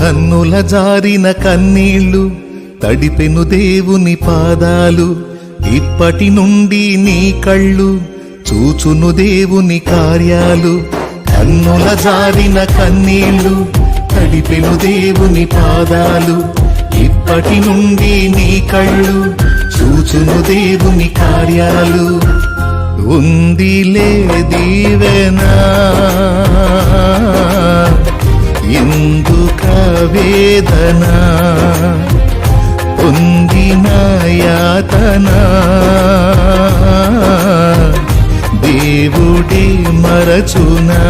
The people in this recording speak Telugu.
కన్నుల జారిన కన్నీళ్లు తడిపెను దేవుని పాదాలు. ఇప్పటి నుండి నీ కళ్ళు చూచును దేవుని కార్యాలు. కన్నుల జారిన కన్నీళ్లు తడిపెను దేవుని పాదాలు. ఇప్పటి నుండి నీ కళ్ళు చూచును దేవుని కార్యాలు. ఉందిలే దీవెనా ఎందుక వేదన, పొందిన యాతన దేవుడే మరచునా.